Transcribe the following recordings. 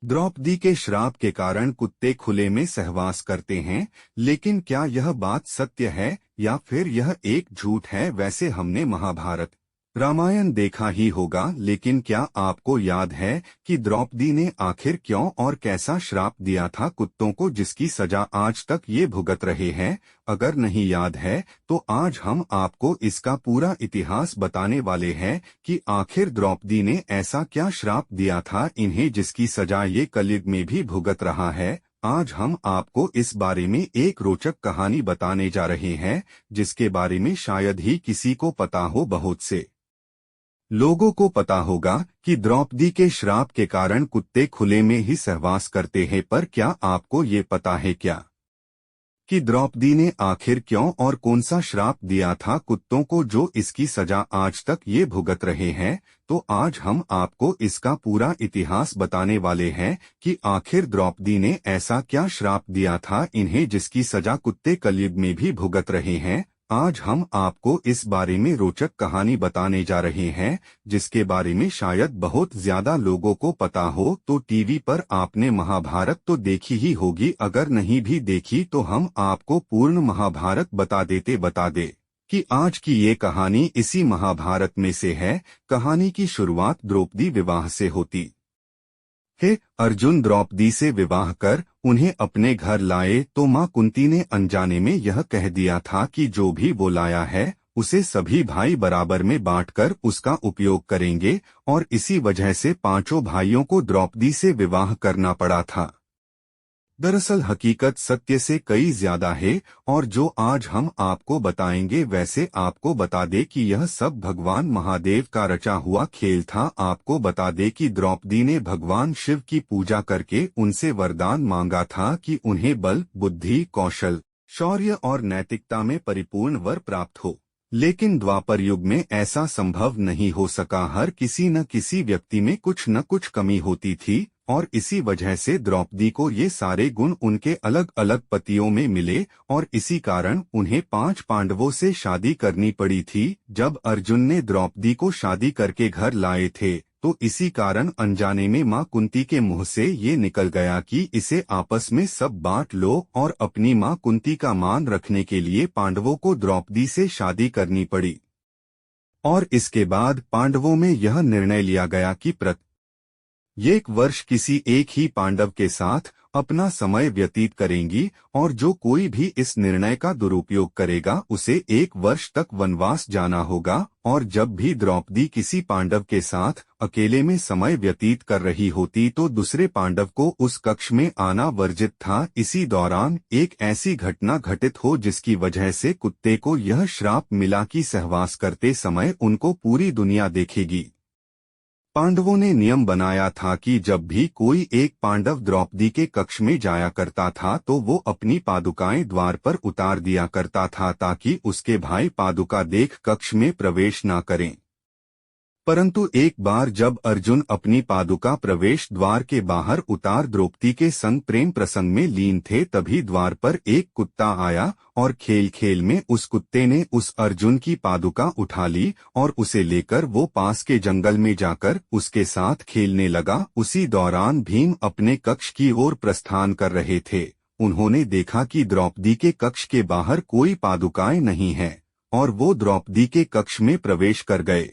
द्रौपदी के श्राप के कारण कुत्ते खुले में सहवास करते हैं, लेकिन क्या यह बात सत्य है या फिर यह एक झूठ है? वैसे हमने महाभारत रामायण देखा ही होगा, लेकिन क्या आपको याद है कि द्रौपदी ने आखिर क्यों और कैसा श्राप दिया था कुत्तों को, जिसकी सजा आज तक ये भुगत रहे हैं? अगर नहीं याद है तो आज हम आपको इसका पूरा इतिहास बताने वाले हैं कि आखिर द्रौपदी ने ऐसा क्या श्राप दिया था इन्हें, जिसकी सजा ये कलयुग में भी भुगत रहा है। आज हम आपको इस बारे में एक रोचक कहानी बताने जा रहे हैं, जिसके बारे में शायद ही किसी को पता हो। बहुत से लोगों को पता होगा कि द्रौपदी के श्राप के कारण कुत्ते खुले में ही सहवास करते हैं, पर क्या आपको ये पता है क्या कि द्रौपदी ने आखिर क्यों और कौन सा श्राप दिया था कुत्तों को, जो इसकी सजा आज तक ये भुगत रहे हैं? तो आज हम आपको इसका पूरा इतिहास बताने वाले हैं कि आखिर द्रौपदी ने ऐसा क्या श्राप दिया था इन्हें, जिसकी सजा कुत्ते कलयुग में भी भुगत रहे हैं। आज हम आपको इस बारे में रोचक कहानी बताने जा रहे हैं, जिसके बारे में शायद बहुत ज्यादा लोगों को पता हो। तो टीवी पर आपने महाभारत तो देखी ही होगी, अगर नहीं भी देखी तो हम आपको पूर्ण महाभारत बता दे कि आज की ये कहानी इसी महाभारत में से है। कहानी की शुरुआत द्रौपदी विवाह से होती है। अर्जुन द्रौपदी से विवाह कर उन्हें अपने घर लाए तो मां कुंती ने अनजाने में यह कह दिया था कि जो भी वो लाया है उसे सभी भाई बराबर में बांटकर उसका उपयोग करेंगे, और इसी वजह से पांचों भाइयों को द्रौपदी से विवाह करना पड़ा था। दरअसल हकीकत सत्य से कई ज्यादा है, और जो आज हम आपको बताएंगे वैसे आपको बता दे कि यह सब भगवान महादेव का रचा हुआ खेल था। आपको बता दे कि द्रौपदी ने भगवान शिव की पूजा करके उनसे वरदान मांगा था कि उन्हें बल, बुद्धि, कौशल, शौर्य और नैतिकता में परिपूर्ण वर प्राप्त हो। लेकिन द्वापर युग में ऐसा संभव नहीं हो सका। हर किसी न किसी व्यक्ति में कुछ न कुछ कमी होती थी, और इसी वजह से द्रौपदी को ये सारे गुण उनके अलग अलग पतियों में मिले, और इसी कारण उन्हें 5 पांडवों से शादी करनी पड़ी थी। जब अर्जुन ने द्रौपदी को शादी करके घर लाए थे तो इसी कारण अनजाने में मां कुंती के मुंह से ये निकल गया कि इसे आपस में सब बांट लो, और अपनी मां कुंती का मान रखने के लिए पांडवों को द्रौपदी से शादी करनी पड़ी। और इसके बाद पांडवों में यह निर्णय लिया गया कि एक वर्ष किसी एक ही पांडव के साथ अपना समय व्यतीत करेंगी, और जो कोई भी इस निर्णय का दुरुपयोग करेगा उसे 1 वर्ष तक वनवास जाना होगा। और जब भी द्रौपदी किसी पांडव के साथ अकेले में समय व्यतीत कर रही होती तो दूसरे पांडव को उस कक्ष में आना वर्जित था। इसी दौरान एक ऐसी घटना घटित हो जिसकी वजह से कुत्ते को यह श्राप मिला कि सहवास करते समय उनको पूरी दुनिया देखेगी। पांडवों ने नियम बनाया था कि जब भी कोई एक पांडव द्रौपदी के कक्ष में जाया करता था तो वो अपनी पादुकाएं द्वार पर उतार दिया करता था, ताकि उसके भाई पादुका देख कक्ष में प्रवेश न करें। परंतु एक बार जब अर्जुन अपनी पादुका प्रवेश द्वार के बाहर उतार द्रौपदी के संग प्रेम प्रसंग में लीन थे, तभी द्वार पर एक कुत्ता आया, और खेल खेल में उस कुत्ते ने उस अर्जुन की पादुका उठा ली और उसे लेकर वो पास के जंगल में जाकर उसके साथ खेलने लगा। उसी दौरान भीम अपने कक्ष की ओर प्रस्थान कर रहे थे। उन्होंने देखा कि द्रौपदी के कक्ष के बाहर कोई पादुकाएं नहीं है, और वो द्रौपदी के कक्ष में प्रवेश कर गए।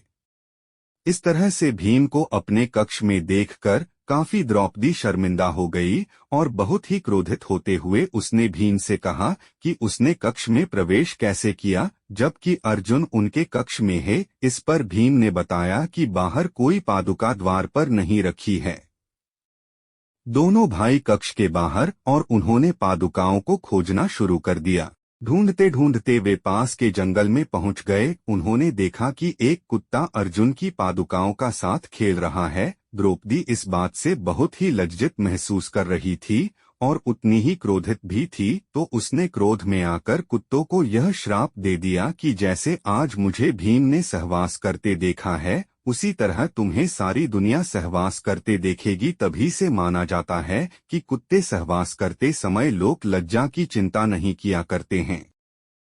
इस तरह से भीम को अपने कक्ष में देखकर काफी द्रौपदी शर्मिंदा हो गई, और बहुत ही क्रोधित होते हुए उसने भीम से कहा कि उसने कक्ष में प्रवेश कैसे किया, जबकि अर्जुन उनके कक्ष में है। इस पर भीम ने बताया कि बाहर कोई पादुका द्वार पर नहीं रखी है। दोनों भाई कक्ष के बाहर, और उन्होंने पादुकाओं को खोजना शुरू कर दिया। ढूंढते ढूंढते वे पास के जंगल में पहुंच गए। उन्होंने देखा कि एक कुत्ता अर्जुन की पादुकाओं का साथ खेल रहा है। द्रौपदी इस बात से बहुत ही लज्जित महसूस कर रही थी, और उतनी ही क्रोधित भी थी। तो उसने क्रोध में आकर कुत्तों को यह श्राप दे दिया कि जैसे आज मुझे भीम ने सहवास करते देखा है, उसी तरह तुम्हें सारी दुनिया सहवास करते देखेगी। तभी से माना जाता है कि कुत्ते सहवास करते समय लोग लज्जा की चिंता नहीं किया करते हैं।